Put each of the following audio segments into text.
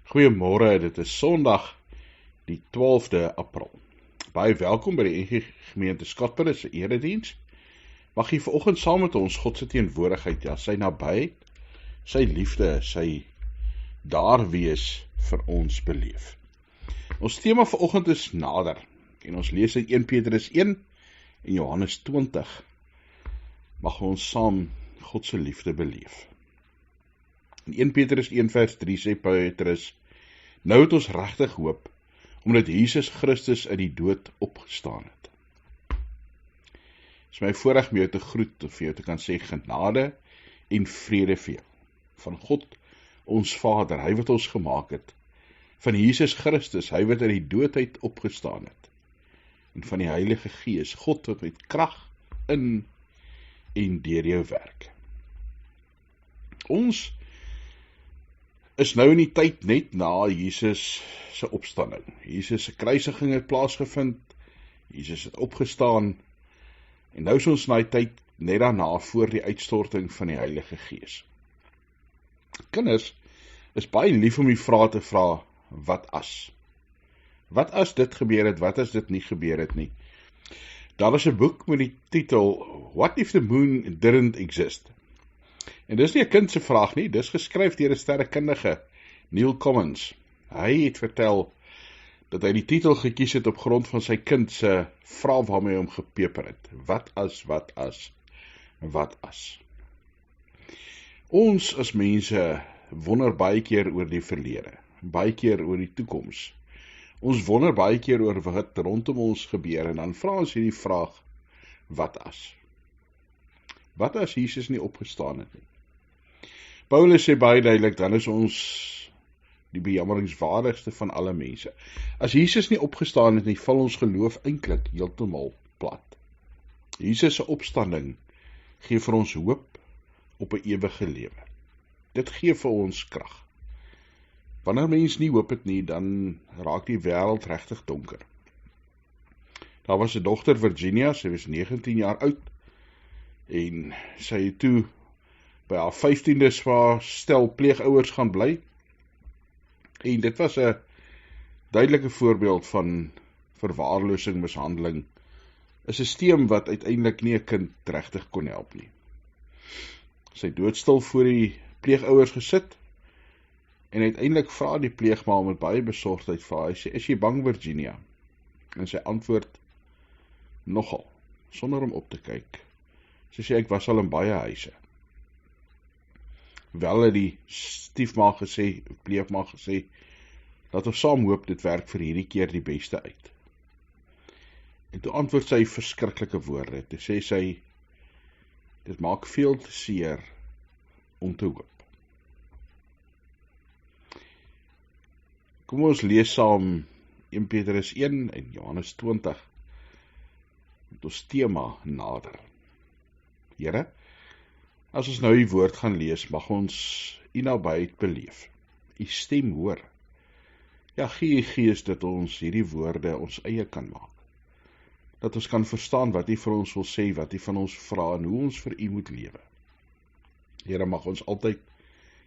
Goeiemôre, dit is Sondag die 12de April. Baie welkom by die NG Gemeente Skatbare se erediens. Mag jy vanoggend saam met ons God se teenwoordigheid, sy nabyheid, sy liefde, sy daar wees vir ons beleef. Ons tema vanoggend is nader en ons lees uit 1 Petrus 1 en Johannes 20. Mag ons saam God se liefde beleef. In 1 Petrus 1 vers 3 sê Petrus: Nou het ons regtig hoop, omdat Jesus Christus uit die dood opgestaan het. Het is my voorreg om jou te groet, of vir jou te kan sê genade en vrede vir jou. Van God, ons Vader, hy wat ons gemaak het. Van Jesus Christus, hy wat uit die dood uit opgestaan het. En van die Heilige Gees, God wat met krag in en deur jou werk. Ons is nou in die tyd net na Jesus se opstanding. Jesus se kruisiging het plaasgevind, Jesus het opgestaan, en nou is ons na die tyd net daarna voor die uitstorting van die Heilige Gees. Kinders is baie lief om die vraag te vra, wat as? Wat as dit gebeur het, wat as dit nie gebeur het nie? Daar is 'n boek met die titel, What if the moon didn't exist? En dis nie 'n kind se vraag nie, dis geskryf deur 'n sterrekundige, Neil Cummins. Hy het vertel dat hy die titel gekies het op grond van sy kind se vraag waarmee hy hom gepeper het. Wat as, wat as, wat as? Ons as mense wonder baie keer oor die verlede, baie keer oor die toekoms. Ons wonder baie keer oor wat rondom ons gebeur, en dan vra ons hierdie vraag, wat as? Wat as Jesus nie opgestaan het nie? Paulus sê baie duidelik, dan is ons die bejammeringswaardigste van alle mense. As Jesus nie opgestaan het nie, val ons geloof eintlik heeltemal plat. Jesus se opstanding gee vir ons hoop op 'n ewige lewe. Dit gee vir ons krag. Wanneer mens nie hoop het nie, dan raak die wêreld regtig donker. Daar was 'n dogter, Virginia, sy was 19 jaar oud, en sy het toe by haar 15de vir stel pleegouers gaan bly, en dit was 'n duidelike voorbeeld van verwaarlosing, mishandeling, 'n sisteem wat uiteindelik nie 'n kind regtig kon help nie. Sy het doodstil voor die pleegouers gesit, en uiteindelik vra die pleegma met baie besorgdheid vir haar, hy sê, is jy bang, Virginia? En sy antwoord, nogal, sonder om op te kyk. Sy sê, ek was al in baie huise. Wel het die stiefma gesê, pleegma gesê, laat ons saam hoop, dit werk vir hierdie keer die beste uit. En toe antwoord sy verskriklike woorde, toe sê sy, dit maak veel te seer om te hoop. Kom ons lees saam 1 Petrus 1 en Johannes 20, met ons tema nader. Here, as ons nou die woord gaan lees, mag ons u nabyheid beleef, u stem hoor. Ja, gee u Gees dat ons hierdie woorde ons eie kan maak. Dat ons kan verstaan wat u vir ons wil sê, wat u van ons vra en hoe ons vir u moet lewe. Here, mag ons altyd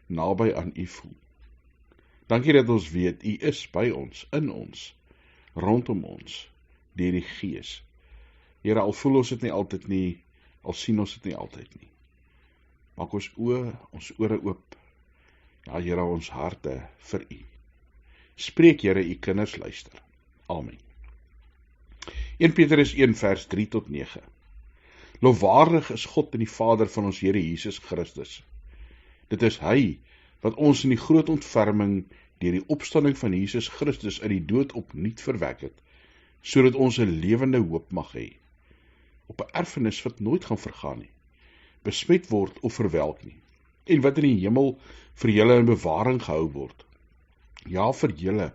naby aan u voel. Dankie dat ons weet, u is by ons, in ons, rondom ons, deur die Gees. Here, al voel ons dit nie altyd nie, al sien ons dit nie altyd nie. Maak ons ore oop, ja Here, ons harte vir u. Spreek Here, u kinders luister. Amen. 1 Petrus 1 vers 3 tot 9. Lofwaardig is God en die Vader van ons Here Jesus Christus. Dit is hy wat ons in die groot ontferming deur die opstanding van Jesus Christus uit die dood opnuut verwek het, sodat ons 'n lewende hoop mag hê, op 'n erfenis wat nooit gaan vergaan nie, besmet word of verwelk nie, en wat in die hemel vir julle in bewaring gehou word. Ja, vir julle,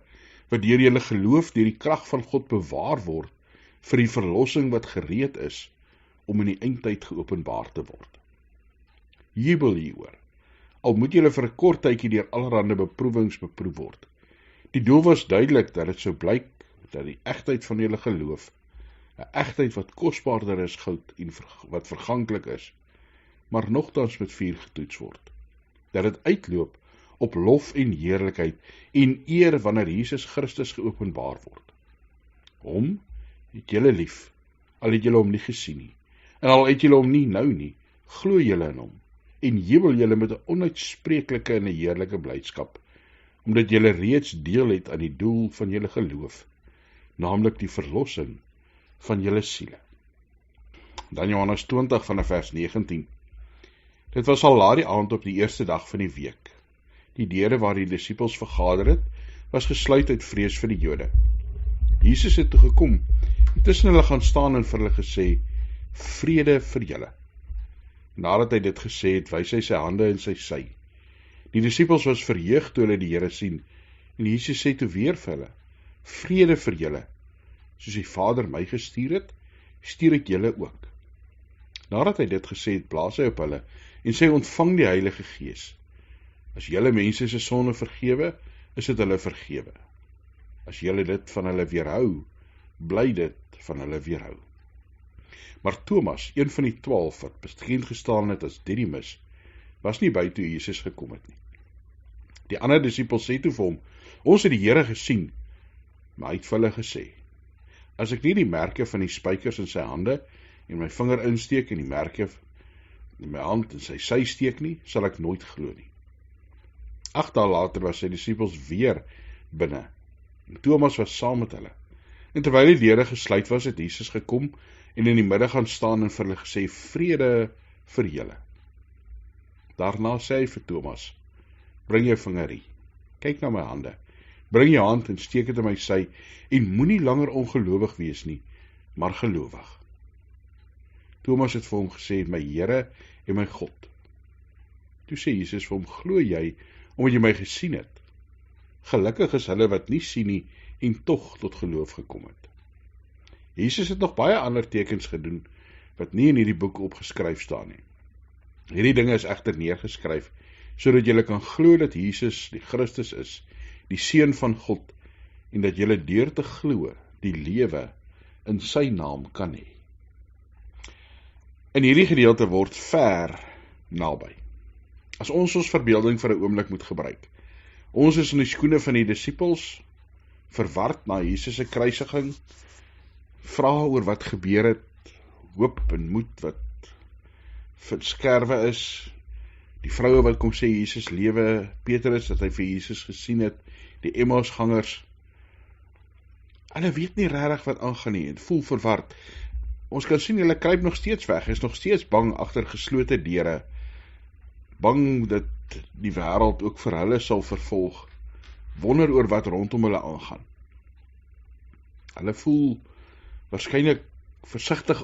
wat deur julle geloof deur die krag van God bewaar word, vir die verlossing wat gereed is, om in die eindtyd geopenbaar te word. Jubel hieroor, al moet julle vir 'n kort tydjie deur allerlei beproewings beproef word. Die doel was duidelik, dat dit sou blyk, dat die egtheid van julle geloof, 'n egtheid wat kosbaarder is goud en wat verganklik is, maar nogtans met vuur getoets word, dat dit uitloop op lof en heerlikheid en eer wanneer Jesus Christus geopenbaar word. Hom het julle lief, al het julle hom nie gesien nie, en al het julle hom nie nou nie, glo julle in hom, en jubel julle met 'n onuitspreeklike en 'n heerlike blydskap, omdat julle reeds deel het aan die doel van julle geloof, naamlik die verlossing van julle siele. Dan Johannes 20 vanaf vers 19. Dit was al laat die aand op die eerste dag van die week. Die deure waar die disippels vergader het, was gesluit uit vrees vir die Jode. Jesus het toe gekom, en tussen hulle gaan staan en vir hulle gesê, vrede vir julle. Nadat hy dit gesê het, wys hy sy hande en sy sy. Die disippels was verheug toe hulle die Here sien, en Jesus sê toe weer vir hulle, vrede vir julle, soos die Vader my gestuur het, stuur ek julle ook. Nadat hy dit gesê het, blaas hy op hulle, en sê, ontvang die Heilige Gees. As julle mense se sonde vergewe, is dit hulle vergewe. As julle dit van hulle weerhou, bly dit van hulle weerhou. Maar Thomas, een van die 12, wat bekend gestaan het as Didymus, was nie by toe Jesus gekom het nie. Die ander disippels sê toe vir hom, ons het die Here gesien, maar hy het vir hulle gesê, as ek nie die merke van die spykers in sy hande, en my vinger insteek en die merke in my hand en sy sy steek nie, sal ek nooit glo nie. 8 dae later was sy disippels weer binne, en Thomas was saam met hulle. En terwyl die deure gesluit was, het Jesus gekom, en in die middag gaan staan en vir hulle gesê, vrede vir julle. Daarna sê hy vir Thomas, bring jou vinger hier, kyk na my hande, bring jou hand en steek dit in my sy, en moenie langer ongelowig wees nie, maar gelowig. Thomas het vir hom gesê, my Here en my God. Toe sê Jesus vir hom, glo jy, omdat jy my gesien het? Gelukkig is hulle wat nie sien nie, en tog tot geloof gekom het. Jesus het nog baie ander tekens gedoen, wat nie in hierdie boek opgeskryf staan nie. Hierdie dinge is egter neergeskryf, sodat julle kan glo dat Jesus die Christus is, die Seun van God, en dat julle deur te glo, die lewe in sy naam kan hê. In hierdie gedeelte word ver naby. As ons verbeelding vir 'n oomblik moet gebruik. Ons is in die skoene van die disippels, verward na Jesus se kruisiging, vra oor wat gebeur het, hoop en moed wat verskerwe is, die vroue wat kom sê Jesus lewe, Petrus dat hy vir Jesus gesien het, die Emmausgangers, hulle weet nie regtig wat aangaan nie, en voel verward. Ons kan sien, hulle kruip nog steeds weg, is nog steeds bang agter geslote deure, bang dat die wêreld ook vir hulle sal vervolg, wonder oor wat rondom hulle aangaan. Hulle voel waarskynlik versigtig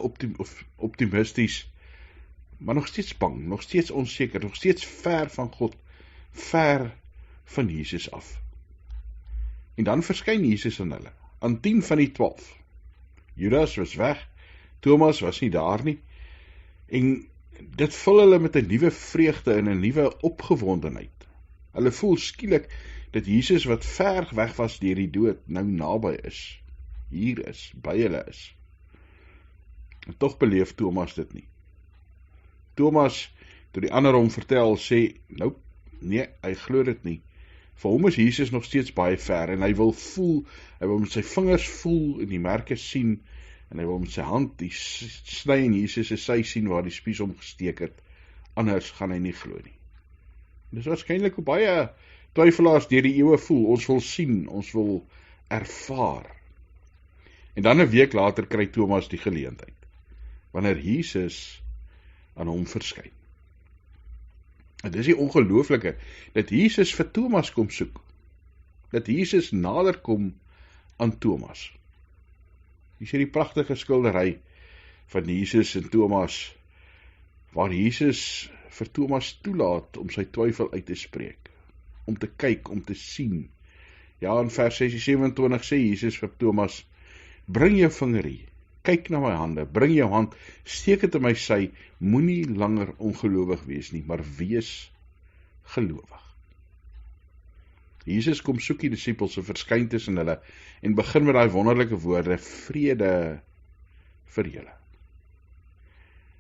optimisties, maar nog steeds bang, nog steeds onseker, nog steeds ver van God, ver van Jesus af. En dan verskyn Jesus aan hulle, aan 10 van die 12. Judas was weg, Thomas was nie daar nie, en dit vul hulle met 'n nuwe vreugde en 'n nuwe opgewondenheid. Hulle voel skielik dat Jesus wat ver weg was deur die dood, nou naby is, hier is, by hulle is. En tog beleef Thomas dit nie. Thomas, toe die ander hom vertel, sê, nou, nee, hy glo dit nie. Vir hom is Jesus nog steeds baie ver, en hy wil voel, hy wil met sy vingers voel, en die merke sien, en hy wil met sy hand die sny in Jesus se sy sien, waar die spies omgesteek het, anders gaan hy nie glo nie. Dis waarskynlik hoe baie twyfelaars deur die eeue voel, ons wil sien, ons wil ervaar. En dan 'n week later kry Thomas die geleentheid, wanneer Jesus aan hom verskyn. En dis die ongelooflike, dat Jesus vir Thomas kom soek, dat Jesus nader kom aan Thomas. Hier is die pragtige skildery van Jesus en Thomas, waar Jesus vir Thomas toelaat om sy twyfel uit te spreek, om te kyk, om te sien. Ja, in vers 27 sê Jesus vir Thomas, bring jou vinger hier, kyk na my hande, bring jou hand, steek dit in my sy, moenie langer ongelowig wees nie, maar wees gelowig. Jesus kom soek die disippels en verskyn tussen hulle, en begin met daai wonderlike woorde, vrede vir julle.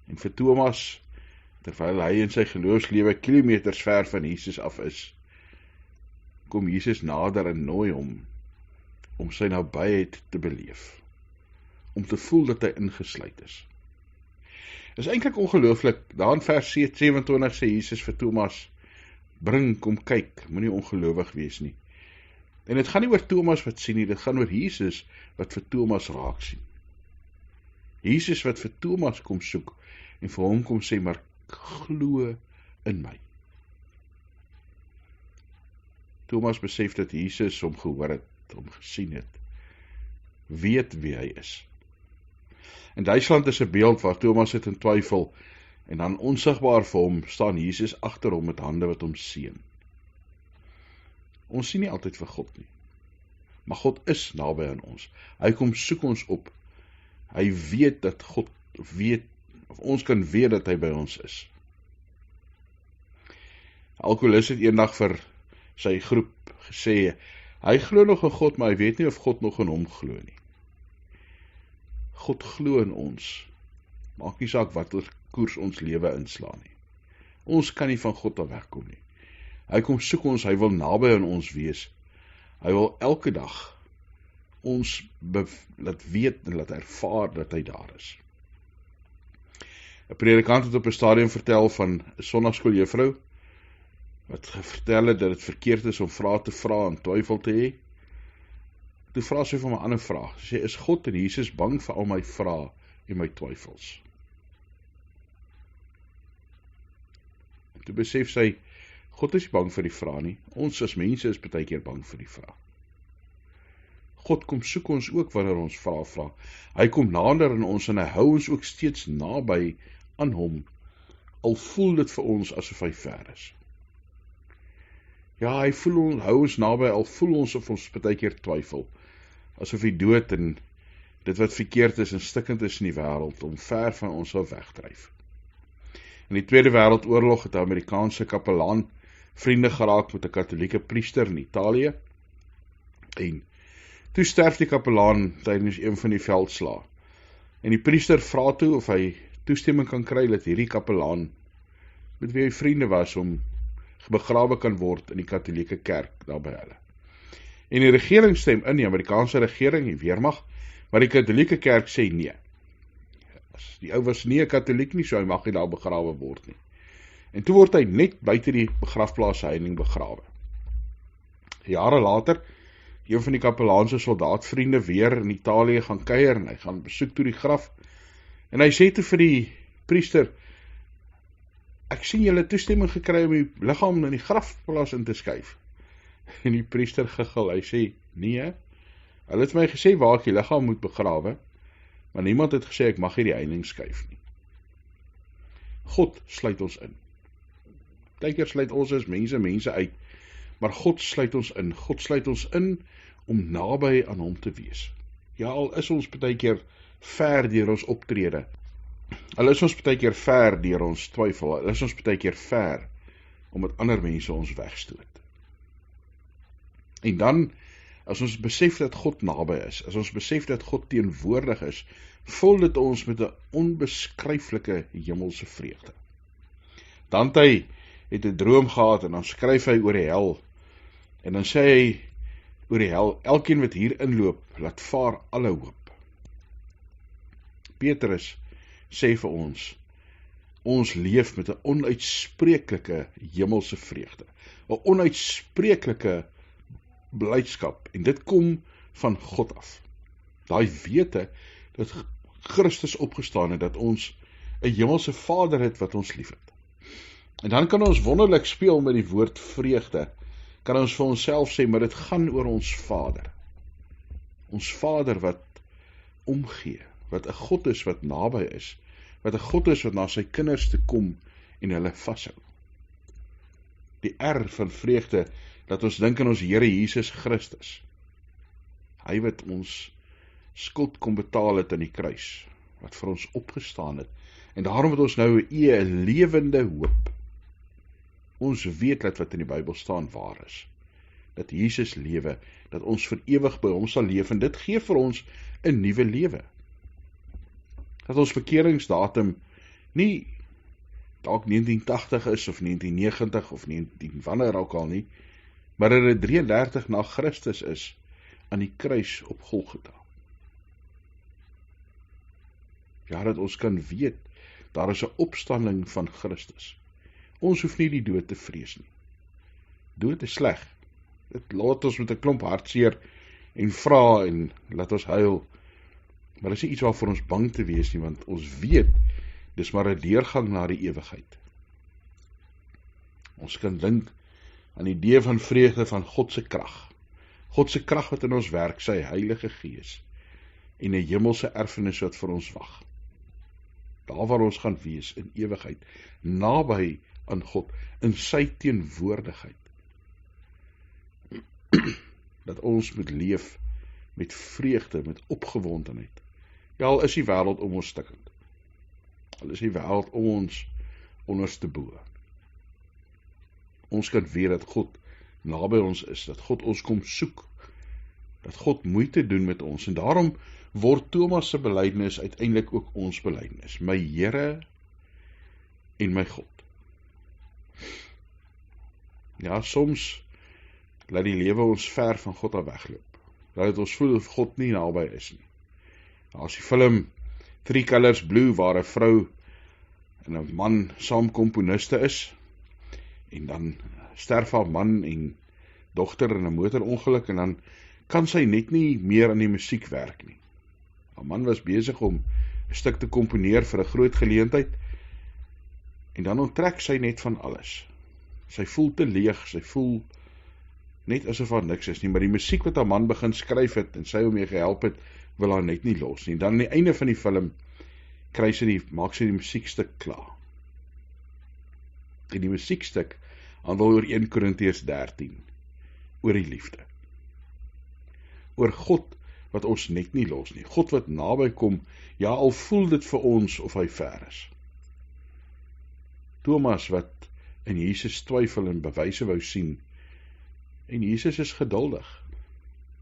En vir Thomas, terwyl hy in sy geloofslewe kilometers ver van Jesus af is, kom Jesus nader en nooi hom om sy nabyheid te beleef, om te voel dat hy ingesluit is. Is eintlik ongelooflik, daar in vers 27 sê Jesus vir Thomas, bring, kom kyk, moenie ongelowig wees nie. En dit gaan nie oor Thomas wat sien nie, dit gaan oor Jesus wat vir Thomas raak sien. Jesus wat vir Thomas kom soek, en vir hom kom sê, maar glo in my. Thomas besef dat Jesus hom gehoor het, hom gesien het, weet wie hy is. In Duitsland is 'n beeld waar Thomas het in twyfel, en dan onsigbaar vir hom staan Jesus agter hom met hande wat hom seën. Ons sien nie altyd vir God nie, maar God is naby aan ons. Hy kom soek ons op. Hy weet dat God weet, of ons kan weet dat hy by ons is. 'n Alkoholist het eendag vir sy groep gesê, hy glo nog in God, maar hy weet nie of God nog in hom glo nie. God glo in ons, maak nie saak watter koers ons lewe inslaan nie. Ons kan nie van God af wegkom nie. Hy kom soek ons, hy wil naby aan ons wees. Hy wil elke dag ons laat weet en laat ervaar dat hy daar is. 'n Predikant het op 'n stadium vertel van 'n sonnaskooljuffrou wat vertel het dat dit verkeerd is om vrae te vra en twyfel te hê. Toe vra sy vir my 'n ander vraag. Sy sê, is God en Jesus bang vir al my vrae en my twyfels? En toe besef sy, God is nie bang vir die vrae nie. Ons as mense is baie keer bang vir die vrae. God kom soek ons ook wanneer ons vrae vra. Hy kom nader aan ons en hy hou ons ook steeds naby aan hom, al voel dit vir ons asof hy ver is. Ja, hy hou ons naby, al voel ons of ons baie keer twyfel, asof die dood en dit wat verkeerd is en stikkend is in die wêreld, om ver van ons sal wegdryf. In die Tweede Wêreldoorlog het 'n Amerikaanse kapelaan vriende geraak met 'n katholieke priester in Italië, en toe sterf die kapelaan tydens een van die veldslae. En die priester vra toe of hy toestemming kan kry dat hierdie kapelaan, met wie hy vriende was, om begrawe kan word in die katholieke kerk daar by hulle. En die regering stem in, die Amerikaanse regering, die weermag, maar die katholieke kerk sê nee. Die ou was nie 'n katoliek nie, so hy mag nie daar begrawe word nie. En toe word hy net buite die begrafplaas heining begrawe. Jare later, een van die kapelaanse soldaatvriende weer in Italië gaan kuier, en hy gaan besoek toe die graf, en hy sê toe vir die priester, ek sien julle toestemming gekry om die liggaam in die grafplaas in te skuif. En die priester giggel, hy sê, nee, hulle het my gesê waar ek die liggaam moet begrawe, maar niemand het gesê ek mag nie die heining skuif nie. God sluit ons in. Partykeer sluit ons as mense uit, maar God sluit ons in. God sluit ons in om naby aan hom te wees. Ja, al is ons partykeer ver deur ons optrede, al is ons partykeer ver deur ons twyfel, al is ons partykeer ver omdat ander mense ons wegstoot. En dan, as ons besef dat God naby is, as ons besef dat God teenwoordig is, vul dit ons met 'n onbeskryflike hemelse vreugde. Dante het 'n droom gehad en dan skryf hy oor die hel, en dan sê hy oor die hel, elkeen wat hier inloop, laat vaar alle hoop. Petrus sê vir ons leef met 'n onuitspreeklike hemelse vreugde, 'n onuitspreeklike blydskap, en dit kom van God af. Daai wete dat Christus opgestaan het, dat ons 'n hemelse Vader het wat ons liefhet. En dan kan ons wonderlik speel met die woord vreugde, kan ons vir onsself sê, maar dit gaan oor ons Vader. Ons Vader wat omgee, wat 'n God is wat naby is, wat 'n God is wat na sy kinders te kom en hulle vashou. Die R van vreugde, dat ons dink aan ons Here Jesus Christus. Hy wat ons skuld kom betaal het aan die kruis, wat vir ons opgestaan het, en daarom het ons nou 'n lewende hoop. Ons weet dat wat in die Bybel staan waar is, dat Jesus lewe, dat ons vir ewig by hom sal leef, en dit gee vir ons 'n nuwe lewe. Dat ons bekeringsdatum nie dalk 1980 is, of 1990, of 19 wanneer ook al nie, maar dat dit 33 na Christus is, aan die kruis op Golgotha. Ja, dat ons kan weet, daar is 'n opstanding van Christus. Ons hoef nie die dood te vrees nie. Dood is sleg. Dit laat ons met 'n klomp hartseer en vra en laat ons huil. Maar dit is nie iets waarvoor ons bang te wees nie, want ons weet, dis maar 'n deurgang na die ewigheid. Ons kan dink aan die idee van vreugde van God se krag. God se krag wat in ons werk, sy Heilige Gees, en 'n hemelse erfenis wat vir ons wag. Daar waar ons gaan wees in ewigheid, naby aan God, in sy teenwoordigheid. Dat ons moet leef met vreugde, met opgewondenheid. Ja, al is die wêreld om ons stikkend. Al is die wêreld om ons onderste bo. Ons kan weet dat God naby ons is, dat God ons kom soek, dat God moeite doen met ons, en daarom word Thomas se belydenis uiteindelik ook ons belydenis. My Here en my God. Ja, soms laat die lewe ons ver van God af wegloop. Laat ons voel of God nie naby is nie. As die film Three Colors Blue, waar 'n vrou en 'n man saam komponiste is, en dan sterf haar man en dogter in 'n motorongeluk, en dan kan sy net nie meer aan die musiek werk nie. Haar man was besig om 'n stuk te komponeer vir 'n groot geleentheid, en dan onttrek sy net van alles. Sy voel te leeg, sy voel net asof haar niks is nie, maar die musiek wat haar man begin skryf het, en sy hom mee gehelp het, wil haar net nie los nie. Dan aan die einde van die film, maak sy die musiekstuk klaar. En die musiekstuk handel oor 1 Korintiërs 13, oor die liefde. Oor God wat ons net nie los nie. God wat naby kom, ja, al voel dit vir ons of hy ver is. Thomas wat in Jesus twyfel en bewyse wou sien, en Jesus is geduldig.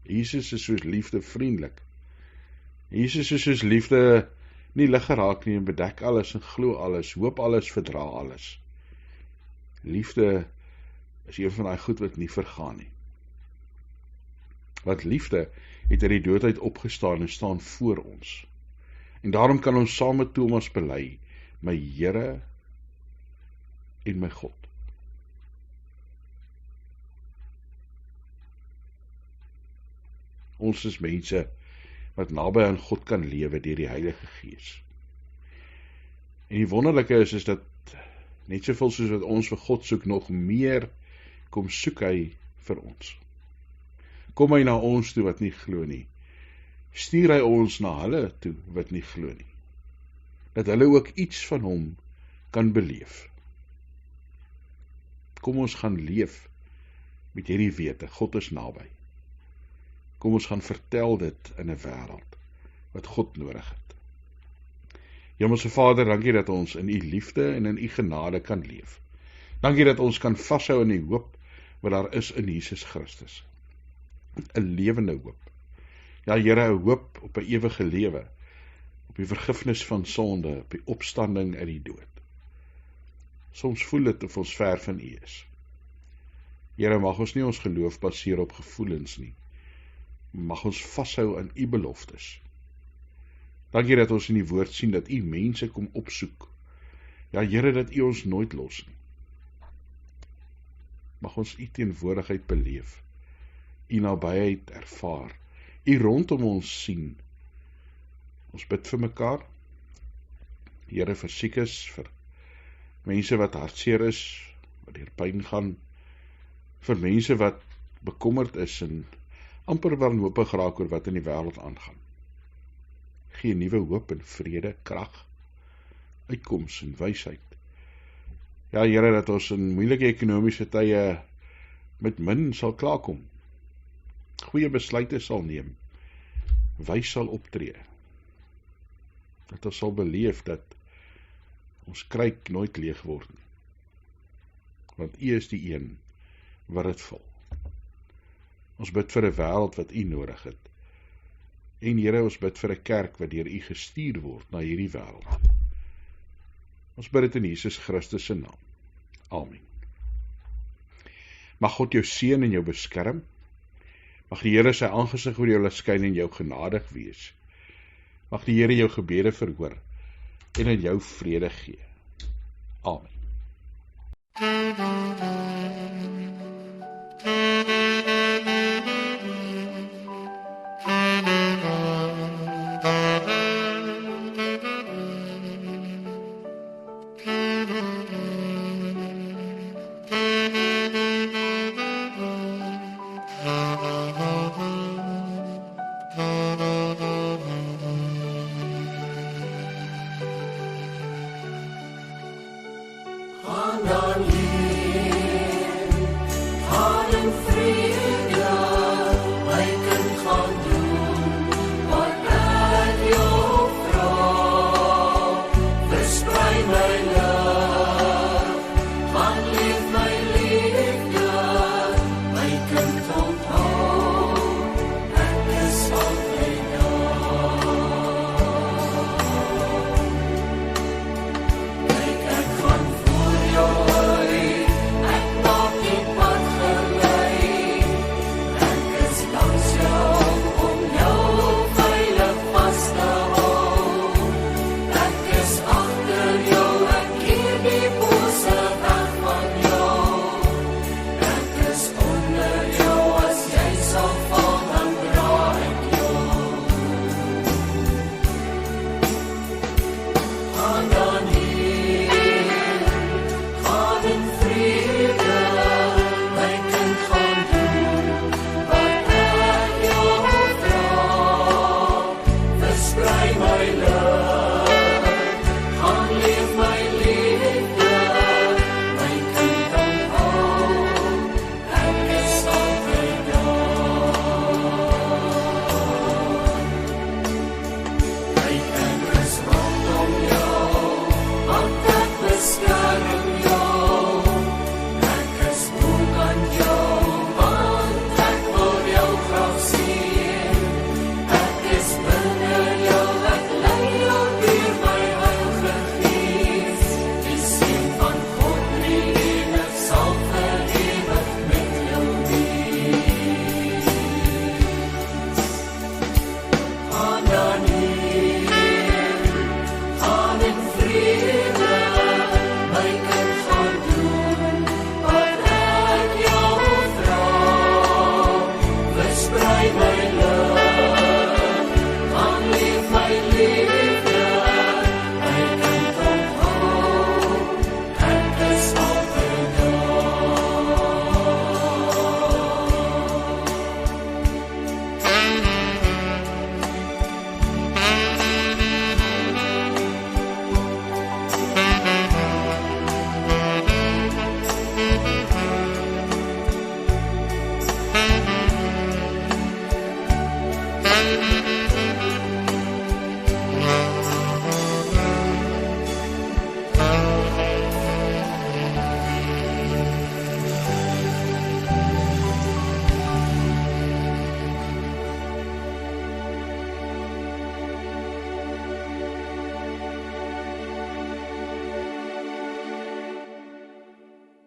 Jesus is soos liefde vriendelik. Jesus is soos liefde nie lig geraak nie, en bedek alles en glo alles, hoop alles, verdra alles. Liefde is een van daai goed wat nie vergaan nie. Want liefde het uit die dood uit opgestaan en staan voor ons. En daarom kan ons saam met Thomas bely, my Here en my God. Ons is mense wat naby aan God kan lewe deur die Heilige Gees. En die wonderlike is dat net soveel soos wat ons vir God soek, nog meer kom soek hy vir ons. Kom hy na ons toe wat nie glo nie. Stuur hy ons na hulle toe wat nie glo nie. Dat hulle ook iets van hom kan beleef. Kom ons gaan leef met hierdie wete, God is naby. Kom ons gaan vertel dit in 'n wêreld wat God nodig het. Hemelse Vader, dankie dat ons in u liefde en in u genade kan leef. Dankie dat ons kan vashou in die hoop wat daar is in Jesus Christus. 'n lewende hoop. Ja, Here, 'n hoop op 'n ewige lewe, op die vergifnis van sonde, op die opstanding uit die dood. Soms voel dit of ons ver van u is. Here, mag ons nie ons geloof baseer op gevoelens nie. Mag ons vashou aan u beloftes. Dankie dat ons in die woord sien dat u mense kom opsoek. Ja, Here, dat u ons nooit los nie. Mag ons u teenwoordigheid beleef, u nabyheid ervaar, u rondom ons sien. Ons bid vir mekaar, Here, vir siekes, vir mense wat hartseer is, wat deur pyn gaan, vir mense wat bekommerd is en amper wanhoopig raak oor wat in die wêreld aangaan. Gee nuwe hoop en vrede, krag, uitkoms en wysheid. Ja, Here, dat ons in moeilike ekonomiese tye met min sal klaarkom. Goeie besluite sal neem, wys sal optree. Dat ons sal beleef dat ons kruik nooit leeg word nie. Want u is die een wat dit vul. Ons bid vir 'n wêreld wat u nodig het. En Here, ons bid vir 'n kerk wat deur u gestuur word na hierdie wêreld. Ons bid dit in Jesus Christus se naam. Amen. Mag God jou seën en jou beskerm. Mag die Here sy aangesig oor jou laat skyn en jou genadig wees. Mag die Here jou gebede verhoor en aan jou vrede gee. Amen.